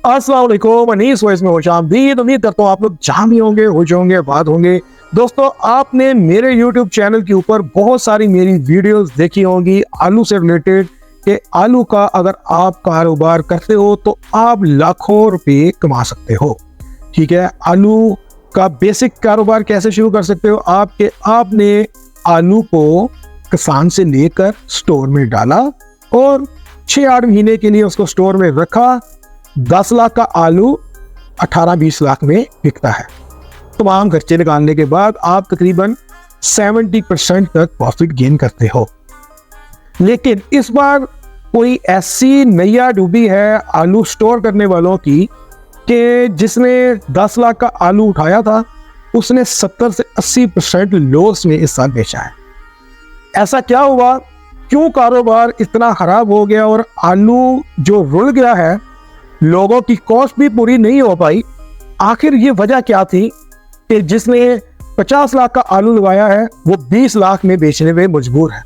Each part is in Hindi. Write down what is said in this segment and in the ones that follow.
अस्सलाम वालेकुम, अनीस वॉइस में खुशामदीद। उम्मीद करता हूँ आप लोग जहाँ भी होंगे, खुश होंगे, बात होंगे। दोस्तों, आपने मेरे YouTube चैनल के ऊपर बहुत सारी मेरी वीडियोस देखी होंगी आलू से रिलेटेड कि आलू का अगर आप कारोबार करते हो तो आप लाखों रुपए कमा सकते हो। ठीक है, आलू का बेसिक कारोबार कैसे शुरू कर सकते हो आपने आलू को किसान से लेकर स्टोर में डाला और 6-8 महीने के लिए उसको स्टोर में रखा। 10 लाख का आलू 18-20 लाख में बिकता है। तमाम खर्चे निकालने के बाद आप तकरीबन 70% तक प्रॉफिट गेन करते हो। लेकिन इस बार कोई ऐसी नैया डूबी है आलू स्टोर करने वालों की कि जिसने 10 लाख का आलू उठाया था उसने 70 से 80% लॉस में इस साल बेचा है। ऐसा क्या हुआ, क्यों कारोबार इतना खराब हो गया और आलू जो रुल गया है, लोगों की कॉस्ट भी पूरी नहीं हो पाई। आखिर ये वजह क्या थी कि जिसने 50 लाख का आलू लगाया है वो 20 लाख में बेचने में मजबूर है।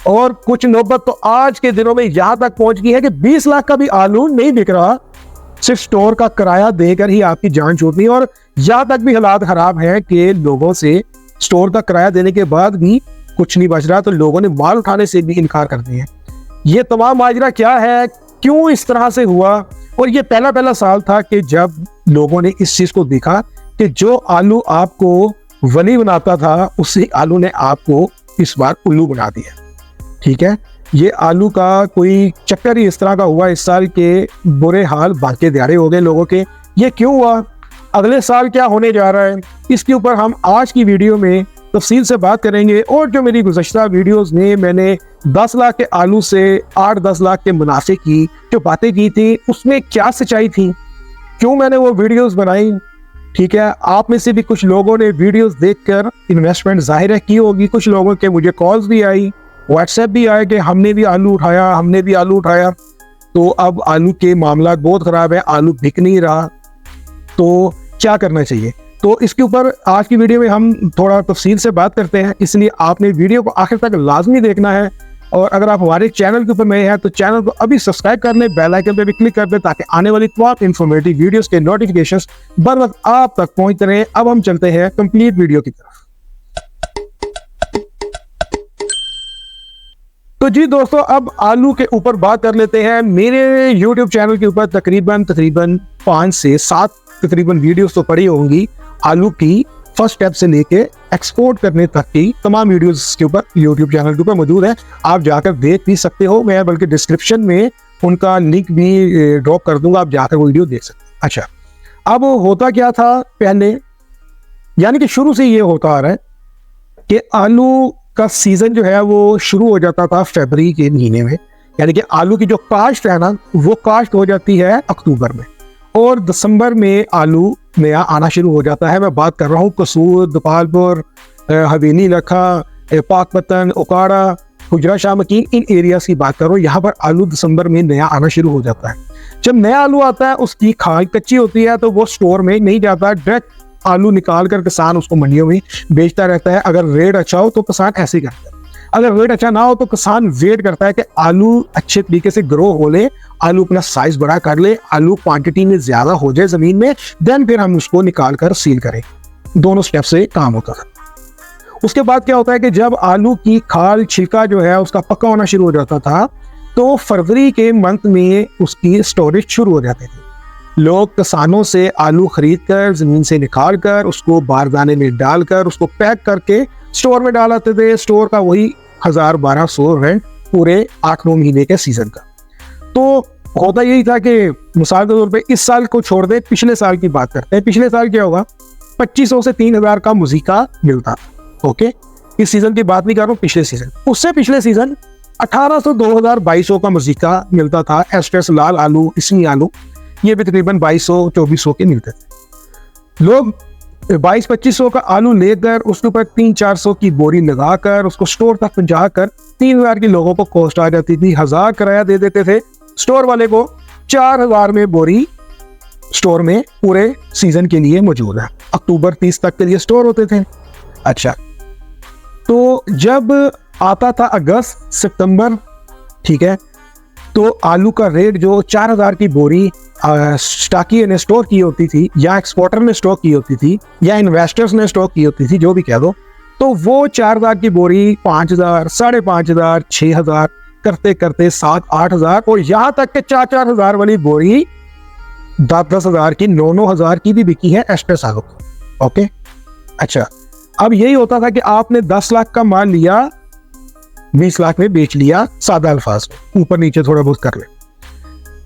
और कुछ नौबत तो आज के दिनों में यहां तक पहुंच गई है कि 20 लाख का भी आलू नहीं बिक रहा, सिर्फ स्टोर का किराया देकर ही आपकी जान छूटनी। और यहां तक भी हालात खराब है कि लोगों से स्टोर का किराया देने के बाद भी कुछ नहीं बच रहा, तो लोगों ने माल उठाने से भी इनकार कर दिया। ये तमाम माजरा क्या है, क्यों इस तरह से हुआ? और ये पहला साल था कि जब लोगों ने इस चीज को देखा कि जो आलू आपको वली बनाता था उसी आलू ने आपको इस बार उल्लू बना दिया। ठीक है, ये आलू का कोई चक्कर ही इस तरह का हुआ इस साल के, बुरे हाल बाकी दिहाड़े हो गए लोगों के। ये क्यों हुआ, अगले साल क्या होने जा रहा है, इसके ऊपर हम आज की वीडियो में तफसील से बात करेंगे। और जो मेरी गुज़श्ता वीडियोस में मैंने 10 लाख के आलू से 8-10 लाख के मुनाफे की जो बातें की थी उसमें क्या सच्चाई थी, क्यों मैंने वो वीडियोस बनाई। ठीक है, आप में से भी कुछ लोगों ने वीडियोस देखकर इन्वेस्टमेंट जाहिर की होगी। कुछ लोगों के मुझे कॉल्स भी आई, व्हाट्सएप भी आए कि हमने भी आलू उठाया, तो अब आलू के मामला बहुत ख़राब है, आलू बिक नहीं रहा, तो क्या करना चाहिए। तो इसके ऊपर आज की वीडियो में हम थोड़ा तफसील से बात करते हैं, इसलिए आपने वीडियो को आखिर तक लाजमी देखना है। और अगर आप हमारे चैनल के ऊपर नए हैं तो चैनल को अभी सब्सक्राइब कर लें, बेल आइकन पे भी क्लिक कर दें ताकि आने वाली तमाम इंफॉर्मेटिव वीडियोस के नोटिफिकेशंस बर वक्त आप तक पहुंचते रहें। अब हम चलते हैं कंप्लीट वीडियो की तरफ। तो जी दोस्तों, अब आलू के ऊपर बात कर लेते हैं। मेरे YouTube चैनल के ऊपर तकरीबन 5 से 7 वीडियोस तो पड़ी होंगी आलू की, फर्स्ट स्टेप से लेके एक्सपोर्ट करने तक की तमाम वीडियोस के ऊपर YouTube चैनल के ऊपर मौजूद है। आप जाकर देख भी सकते हो, मैं बल्कि डिस्क्रिप्शन में उनका लिंक भी ड्रॉप कर दूंगा, आप जाकर वीडियो देख सकते हैं। अच्छा, अब होता क्या था पहले, यानी कि शुरू से ये होता आ रहा है कि आलू का सीजन जो है वो शुरू हो जाता था फरवरी के महीने में, यानी कि आलू की जो काश्त है ना वो काश्त हो जाती है अक्टूबर में, और दिसंबर में आलू नया आना शुरू हो जाता है। मैं बात कर रहा हूँ कसूर, गोपालपुर, हवेली, लखा, पाकपतन, ओकाड़ा, हुजरा शाह मकीन, इन एरियाज की बात कर रहा हूँ। यहाँ पर आलू दिसंबर में नया आना शुरू हो जाता है। जब नया आलू आता है उसकी खाल कच्ची होती है तो वो स्टोर में नहीं जाता, डायरेक्ट आलू निकाल कर किसान उसको मंडियों में बेचता रहता है। अगर रेट अच्छा हो तो किसान ऐसे करता है, अगर रेट अच्छा ना हो तो किसान वेट करता है कि आलू अच्छे तरीके से ग्रो हो ले, आलू अपना साइज बड़ा कर ले, आलू क्वांटिटी में ज्यादा हो जाए जमीन में, देन फिर हम उसको निकाल कर सील करें। दोनों स्टेप से काम होता है। उसके बाद क्या होता है कि जब आलू की खाल छिलका जो है उसका पक्का होना शुरू हो जाता था तो फरवरी के मंथ में उसकी स्टोरेज शुरू हो जाती थी। लोग किसानों से आलू खरीद कर जमीन से निकाल कर उसको बारदाने में डालकर उसको पैक करके स्टोर में डाल आते थे। स्टोर का वही 1000-1200 रेंट पूरे 8-9 महीने के सीजन का। तो होता यही था कि मिसाल के तौर पे इस साल को छोड़ दे, पिछले साल की बात करते हैं। पिछले साल क्या होगा, 2500 से 3000 का मुजीका मिलता। ओके, इस सीजन की बात नहीं कर रहा हूँ, पिछले सीजन, उससे पिछले सीजन 1800, 2000, 2200 का मुजीका मिलता था। एस्ट्रेस लाल आलू, इसमी आलू, ये भी तकरीबन 2200-2400 के मिलते थे। लोग 2200-2500 का आलू लेकर उसके ऊपर 300-400 की बोरी लगाकर उसको स्टोर तक पहुंचाकर 3000 की लोगों को कॉस्ट आ जाती थी। 1000 किराया दे देते थे स्टोर वाले को, 4000 में बोरी स्टोर में पूरे सीजन के लिए मौजूद है। अक्टूबर 30 तक के लिए स्टोर होते थे। अच्छा, तो जब आता था अगस्त सितंबर, ठीक है, तो आलू का रेट जो 4000 की बोरी स्टॉकी ने स्टोर की होती थी, या एक्सपोर्टर ने स्टॉक की होती थी, या इन्वेस्टर्स ने स्टॉक की होती थी, जो भी कह दो, तो वो 4,000 की बोरी 5,000, 5,500, 6,000 करते करते 7-8,000 और यहाँ तक के 4,000 वाली बोरी 10,000 की, 9,000 की भी बिकी है एक्स्ट्रा सालों की। ओके, अच्छा, अब यही होता था कि आपने 10 लाख का माल लिया, 20 लाख में बेच लिया, सादा अल्फाज में, ऊपर नीचे थोड़ा बहुत कर ले।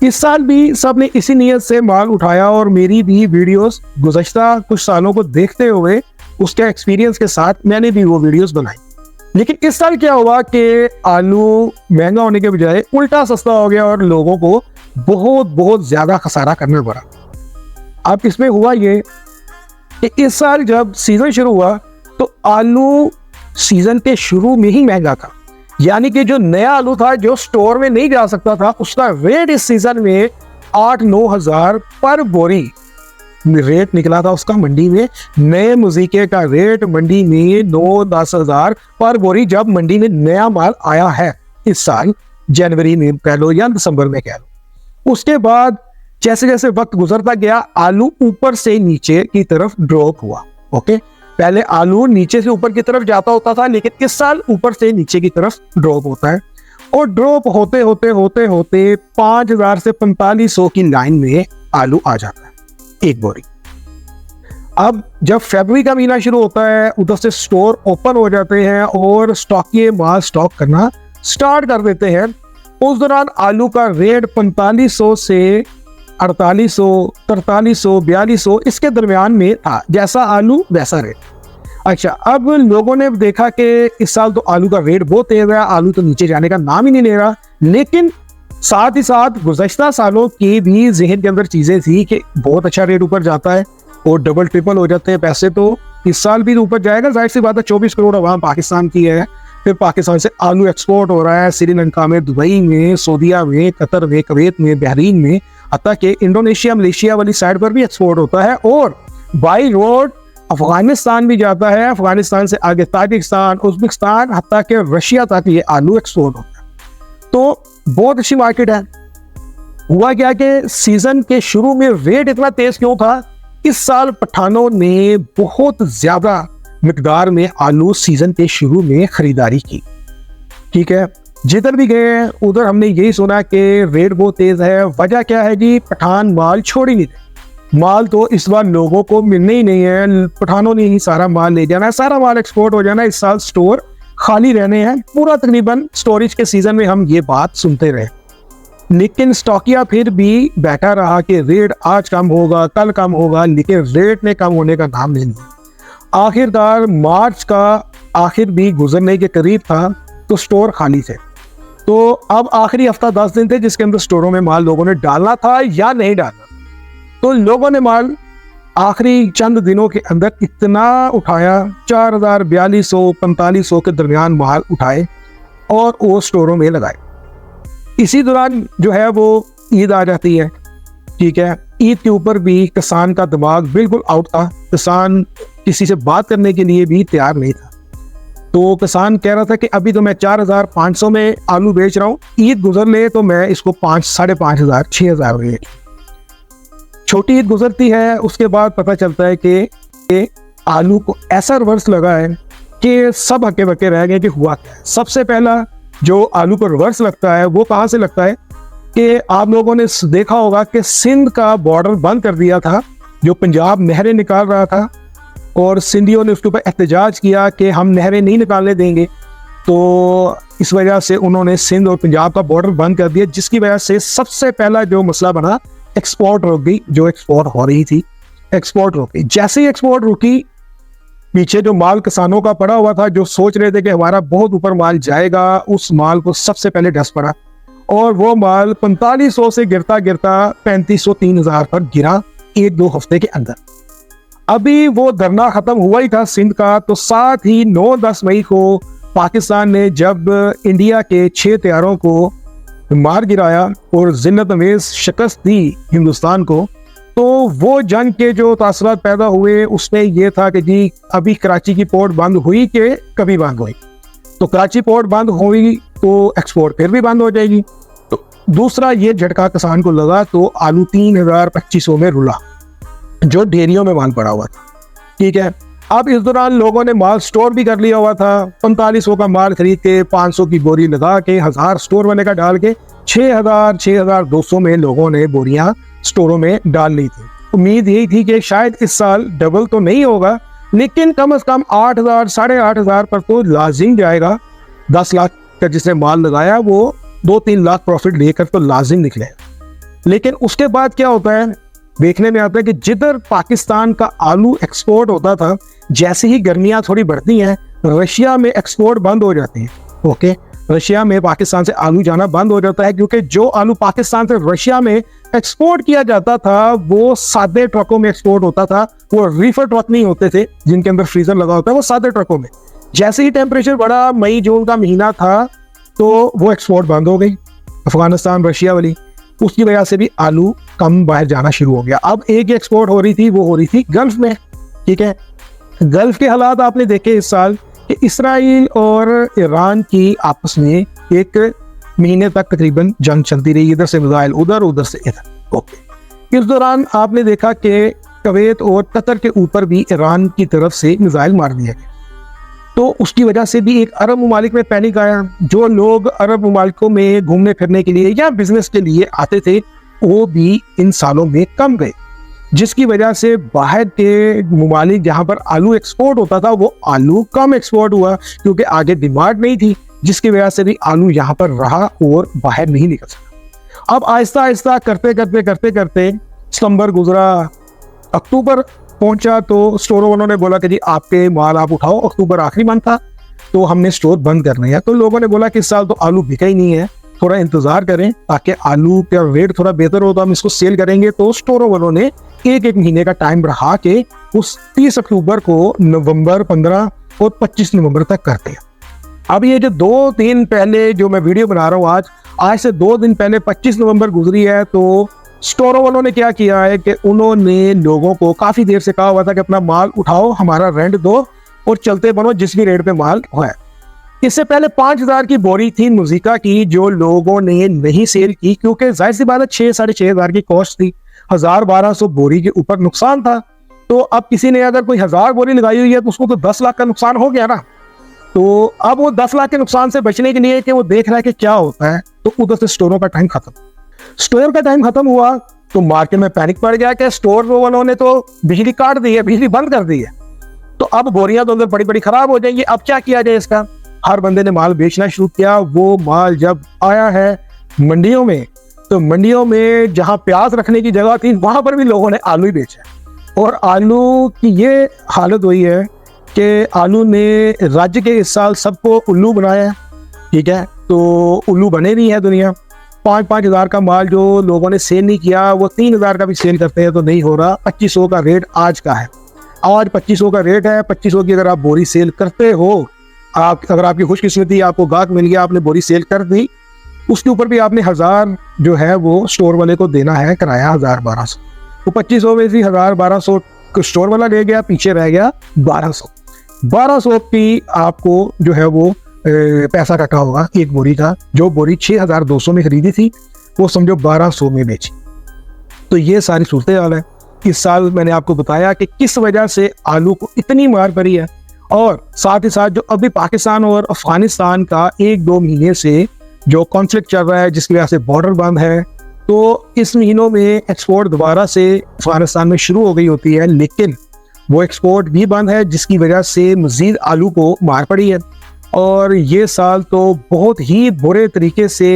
इस साल भी सबने इसी नियत से माल उठाया और मेरी भी वीडियोस गुज़श्ता कुछ सालों को देखते हुए उसके एक्सपीरियंस के साथ मैंने भी वो वीडियोस बनाई। लेकिन इस साल क्या हुआ कि आलू महंगा होने के बजाय उल्टा सस्ता हो गया और लोगों को बहुत बहुत ज्यादा खसारा करना पड़ा। अब इसमें हुआ ये कि इस साल जब सीजन शुरू हुआ तो आलू सीजन के शुरू में ही महंगा था, यानी कि जो नया आलू था जो स्टोर में नहीं जा सकता था, उसका रेट इस सीजन में 8-9 हज़ार पर बोरी रेट निकला था उसका मंडी में। नए मुजीके का रेट मंडी में 9-10 हज़ार पर बोरी, जब मंडी में नया माल आया है इस साल जनवरी में कह लो या दिसंबर में कह लो। उसके बाद जैसे जैसे वक्त गुजरता गया आलू ऊपर से नीचे की तरफ ड्रॉप हुआ। ओके, पहले आलू नीचे से ऊपर की तरफ जाता होता था, लेकिन इस साल ऊपर से नीचे की तरफ ड्रॉप होता है और ड्रॉप होते होते होते होते 5,000 से 4,500 की लाइन में आलू आ जाता है एक बोरी। अब जब फरवरी का महीना शुरू होता है उधर से स्टोर ओपन हो जाते हैं और स्टॉकिये माल स्टॉक करना स्टार्ट कर देते हैं। उस दौरान आलू का रेट 4,500 से 4,800, 4,300, 4,200 इसके दरमियान में था, जैसा आलू वैसा रेट। अच्छा, अब लोगों ने देखा कि इस साल तो आलू का रेट बहुत तेज है, आलू तो नीचे जाने का नाम ही नहीं ले रहा, लेकिन साथ ही साथ गुज़श्ता सालों की भी ज़हन के अंदर चीज़ें थी कि बहुत अच्छा रेट ऊपर जाता है और डबल ट्रिपल हो जाते हैं पैसे, तो इस साल भी ऊपर जाएगा। जाहिर सी बात है, 24 करोड़ आवाम पाकिस्तान की है, फिर पाकिस्तान से आलू एक्सपोर्ट हो रहा है श्रीलंका में, दुबई में, सऊदीया में, कतर में, कुवैत में, बहरीन में, हत्ता कि इंडोनेशिया, मलेशिया वाली साइड पर भी एक्सपोर्ट होता है और बाई रोड अफगानिस्तान भी जाता है। अफगानिस्तान से आगे ताजिकिस्तान, उज्बेकिस्तान, हत्ता कि रशिया तक ये आलू एक्सपोर्ट होता है। तो बहुत अच्छी मार्केट है। हुआ क्या कि सीजन के शुरू में रेट इतना तेज क्यों था? इस साल पठानों ने बहुत ज्यादा मिकदार में आलू सीजन के शुरू में खरीदारी की। ठीक है, जिधर भी गए उधर हमने यही सुना कि रेट बहुत तेज है। वजह क्या है जी? पठान माल छोड़ ही नहीं रहे। माल तो इस बार लोगों को मिलने ही नहीं है, पठानों ने ही सारा माल ले जाना है, सारा माल एक्सपोर्ट हो जाना है। इस साल स्टोर खाली रहने हैं पूरा तकरीबन। स्टोरेज के सीजन में हम ये बात सुनते रहे, लेकिन स्टॉकिया फिर भी बैठा रहा कि रेट आज कम होगा, कल कम होगा, लेकिन रेट ने कम होने का नाम नहीं लिया। आखिरकार मार्च का आखिर भी गुजरने के करीब था तो स्टोर खाली थे। तो अब आखिरी हफ्ता 10 दिन थे जिसके अंदर स्टोरों में माल लोगों ने डालना था या नहीं डालना। तो लोगों ने माल आखिरी चंद दिनों के अंदर इतना उठाया, 4,000, 4,200, 4,500 के दरमियान माल उठाए और वो स्टोरों में लगाए। इसी दौरान जो है वो ईद आ जाती है। ठीक है, ईद के ऊपर भी किसान का दिमाग बिल्कुल आउट था। किसान किसी से बात करने के लिए भी तैयार नहीं था। तो किसान कह रहा था कि अभी तो मैं 4,500 में आलू बेच रहा हूँ, ईद गुजर ले तो मैं इसको 5,500, 6,000 में। छोटी ईद गुजरती है, उसके बाद पता चलता है कि आलू को ऐसा रिवर्स लगा है कि सब हके बके रह गए कि हुआ क्या है। सबसे पहला जो आलू को रिवर्स लगता है वो कहाँ से लगता है कि आप लोगों ने देखा होगा कि सिंध का बॉर्डर बंद कर दिया था, जो पंजाब नहरें निकाल रहा था और सिंधियों ने उसके ऊपर एहतजाज किया कि हम नहरें नहीं निकालने देंगे। तो इस वजह से उन्होंने सिंध और पंजाब का बॉर्डर बंद कर दिया, जिसकी वजह से सबसे पहला जो मसला बना, एक्सपोर्ट रुक गई। जो एक्सपोर्ट हो रही थी एक्सपोर्ट रुक गई। जैसे ही एक्सपोर्ट रुकी, पीछे जो माल किसानों का पड़ा हुआ था, जो सोच रहे थे कि हमारा बहुत ऊपर माल जाएगा, उस माल को सबसे पहले डस पड़ा और वो माल 4,500 से गिरता गिरता 3,500, 3,000 पर गिरा 1-2 हफ्ते के अंदर। अभी वो धरना खत्म हुआ ही था सिंध का, तो साथ ही 9-10 मई को पाकिस्तान ने जब इंडिया के 6 तैयारों को मार गिराया और जिन्नत अमेज शिकस्त दी हिंदुस्तान को, तो वो जंग के जो तासरात पैदा हुए उसमें यह था कि जी अभी कराची की पोर्ट बंद हुई कि कभी बंद हुई। तो कराची पोर्ट बंद हुई तो एक्सपोर्ट फिर भी बंद हो जाएगी। तो दूसरा ये झटका किसान को लगा तो आलू 3,000-2,500 में रुला, जो ढेरियों में माल पड़ा हुआ था। ठीक है, अब इस दौरान लोगों ने माल स्टोर भी कर लिया हुआ था। 4500 का माल खरीद के 500 की बोरी लगा के 1000 स्टोर वाले का डाल के 6,200 में लोगों ने बोरियां स्टोरों में डाल ली थी। उम्मीद यही थी कि शायद इस साल डबल तो नहीं होगा, लेकिन कम से कम 8,000 8,500 पर तो लाजिम जाएगा। 10 लाख का जिसने माल लगाया वो 2-3 लाख प्रॉफिट लेकर तो लाजिम निकले। लेकिन उसके बाद क्या होता है, देखने में आता है कि जिधर पाकिस्तान का आलू एक्सपोर्ट होता था, जैसे ही गर्मियां थोड़ी बढ़ती हैं रशिया में एक्सपोर्ट बंद हो जाते हैं। ओके, रशिया में पाकिस्तान से आलू जाना बंद हो जाता है, क्योंकि जो आलू पाकिस्तान से रशिया में एक्सपोर्ट किया जाता था वो सादे ट्रकों में एक्सपोर्ट होता था। वो रीफर ट्रक नहीं होते थे जिनके अंदर फ्रीजर लगा होता है, वो सादे ट्रकों में। जैसे ही टेम्परेचर बढ़ा, मई जून का महीना था, तो वो एक्सपोर्ट बंद हो गई अफगानिस्तान रशिया वाली। उसकी वजह से भी आलू कम बाहर जाना शुरू हो गया। अब एक एक्सपोर्ट हो रही थी, वो हो रही थी गल्फ में। ठीक है, गल्फ के हालात आपने देखे इस साल कि इसराइल और ईरान की आपस में एक महीने तक तकरीबन जंग चलती रही, इधर से मिसाइल उधर, उधर से इधर। ओके, इस दौरान आपने देखा कि कुवैत और कतर के ऊपर भी ईरान की तरफ से मिसाइल मार दिया गया। तो उसकी वजह से भी एक अरब ममालिक में पैनिक आया। जो लोग अरब ममालिकों में घूमने फिरने के लिए या बिजनेस के लिए आते थे वो भी इन सालों में कम गए, जिसकी वजह से बाहर के ममालिक जहां पर आलू एक्सपोर्ट होता था वो आलू कम एक्सपोर्ट हुआ, क्योंकि आगे डिमांड नहीं थी, जिसकी वजह से भी आलू यहाँ पर रहा और बाहर नहीं निकल सका। अब आहिस्ता आहिस्ता करते करते करते करते सितंबर गुजरा, अक्टूबर पहुंचा तो स्टोरों वालों ने बोला कि जी आपके माल आप उठाओ। अक्टूबर आखिरी मंथ था तो हमने स्टोर बंद करने हैं। तो लोगों ने बोला कि इस साल तो आलू बिका ही नहीं है, थोड़ा इंतजार करें ताकि आलू का रेट थोड़ा बेहतर हो तो हम इसको सेल करेंगे। तो स्टोरों वालों ने एक महीने का टाइम बढ़ा के उस 30 अक्टूबर को नवंबर 15 और 25 नवंबर तक करते हैं। अब ये जो 2 दिन पहले जो मैं वीडियो बना रहा हूँ, आज से 2 दिन पहले 25 नवंबर गुजरी है, तो स्टोरों वालों ने क्या किया है कि उन्होंने लोगों को काफी देर से कहा हुआ था कि अपना माल उठाओ, हमारा रेंट दो और चलते बनो जिस भी रेट पे माल है। इससे पहले 5,000 की बोरी थी मुज़िका की, जो लोगों ने नहीं सेल की, क्योंकि जाहिर सी बात है 6-6,500 की कॉस्ट थी, 1,000-1,200 बोरी के ऊपर नुकसान था। तो अब किसी ने अगर कोई 1000 बोरी लगाई हुई है तो उसको तो 10 लाख का नुकसान हो गया ना। तो अब वो 10 लाख के नुकसान से बचने के लिए कि वो देख रहा है कि क्या होता है, तो उधर से स्टोरों का टाइम खत्म। स्टोर का टाइम खत्म हुआ तो मार्केट में पैनिक पड़ गया कि स्टोर वालों ने तो बिजली काट दी है, बिजली बंद कर दी है, तो अब बोरियां तो अंदर बड़ी बड़ी खराब हो जाएंगी। अब क्या किया जाए इसका? हर बंदे ने माल बेचना शुरू किया। वो माल जब आया है मंडियों में, तो मंडियों में जहां प्याज रखने की जगह थी वहां पर भी लोगों ने आलू ही बेचा। और आलू की ये हालत हुई है कि आलू ने राज्य के इस साल सबको उल्लू बनाया है। ठीक है, तो उल्लू बने नहीं है दुनिया। 5-5 हज़ार का माल जो लोगों ने सेल नहीं किया वो 3,000 का भी सेल करते हैं तो नहीं हो रहा। 2500 का रेट आज का है, आज 2500 का रेट है। 2500 की अगर आप बोरी सेल करते हो, आप अगर आपकी खुशकिस्मती आपको गाहक मिल गया, आपने बोरी सेल कर दी, उसके ऊपर भी आपने 1000 जो है वो स्टोर वाले को देना है किराया, 1000-1200। तो 2500 में से 1000-1200 स्टोर वाला ले गया, पीछे रह गया 1200 की आपको जो है वो पैसा कटा होगा एक बोरी का। जो बोरी 6,200 में खरीदी थी वो समझो 1200 में बेची। तो ये सारी सूरत हाल है। इस साल मैंने आपको बताया कि किस वजह से आलू को इतनी मार पड़ी है, और साथ ही साथ जो अभी पाकिस्तान और अफगानिस्तान का 1-2 महीने से जो कॉन्फ्लिक्ट चल रहा है, जिसकी वजह से बॉर्डर बंद है, तो इस महीनों में एक्सपोर्ट दोबारा से अफगानिस्तान में शुरू हो गई होती है, लेकिन वो एक्सपोर्ट भी बंद है, जिसकी वजह से मजीद आलू को मार पड़ी है। और ये साल तो बहुत ही बुरे तरीके से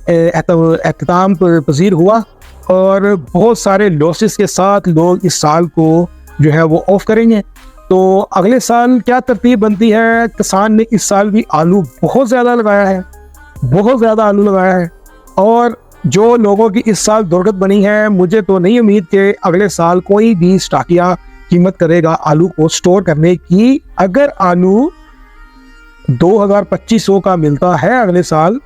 एहतमाम पजीर हुआ और बहुत सारे लॉसेस के साथ लोग इस साल को जो है वो ऑफ करेंगे। तो अगले साल क्या तरतीब बनती है? किसान ने इस साल भी आलू बहुत ज़्यादा लगाया है, बहुत ज़्यादा आलू लगाया है, और जो लोगों की इस साल दुर्गत बनी है, मुझे तो नहीं उम्मीद कि अगले साल कोई भी स्टाकिया कीमत करेगा आलू को स्टोर करने की। अगर आलू 2,200 का मिलता है अगले साल,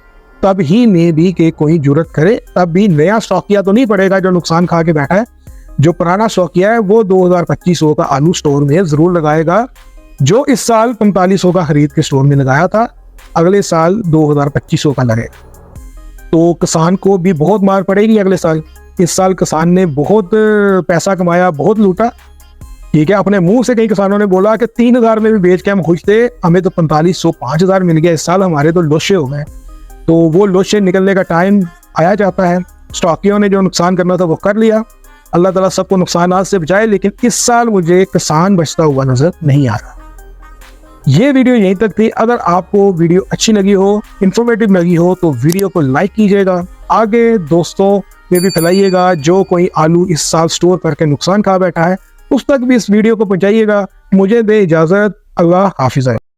तब ही मे भी कि कोई जुर्रत करे, तब भी नया स्टॉकिया तो नहीं पड़ेगा जो नुकसान खा के बैठा है। जो पुराना स्टॉकिया है वो 2,200 का आलू स्टोर में जरूर लगाएगा। जो इस साल 4500 का खरीद के स्टोर में लगाया था, अगले साल 2,200 का लगेगा। तो किसान को भी बहुत मार पड़ेगी अगले साल। इस साल किसान ने बहुत पैसा कमाया, बहुत लूटा, ठीक है। अपने मुंह से कई किसानों ने बोला कि 3,000 में भी बेच के हम खुश थे, हमें तो 4500 5,000 मिल गया इस साल, हमारे तो लोशे हो गए। तो वो लोशे निकलने का टाइम आया जाता है। स्टॉकियों ने जो नुकसान करना था वो कर लिया। अल्लाह ताला सबको नुकसान से बचाए, लेकिन इस साल मुझे किसान बचता हुआ नजर नहीं आ रहा। ये वीडियो यहीं तक थी। अगर आपको वीडियो अच्छी लगी हो, इंफॉर्मेटिव लगी हो, तो वीडियो को लाइक कीजिएगा, आगे दोस्तों में भी फैलाइएगा। जो कोई आलू इस साल स्टोर करके नुकसान खा बैठा है उस तक भी इस वीडियो को पहुंचाइएगा। मुझे दे इजाजत, अल्लाह हाफिज़।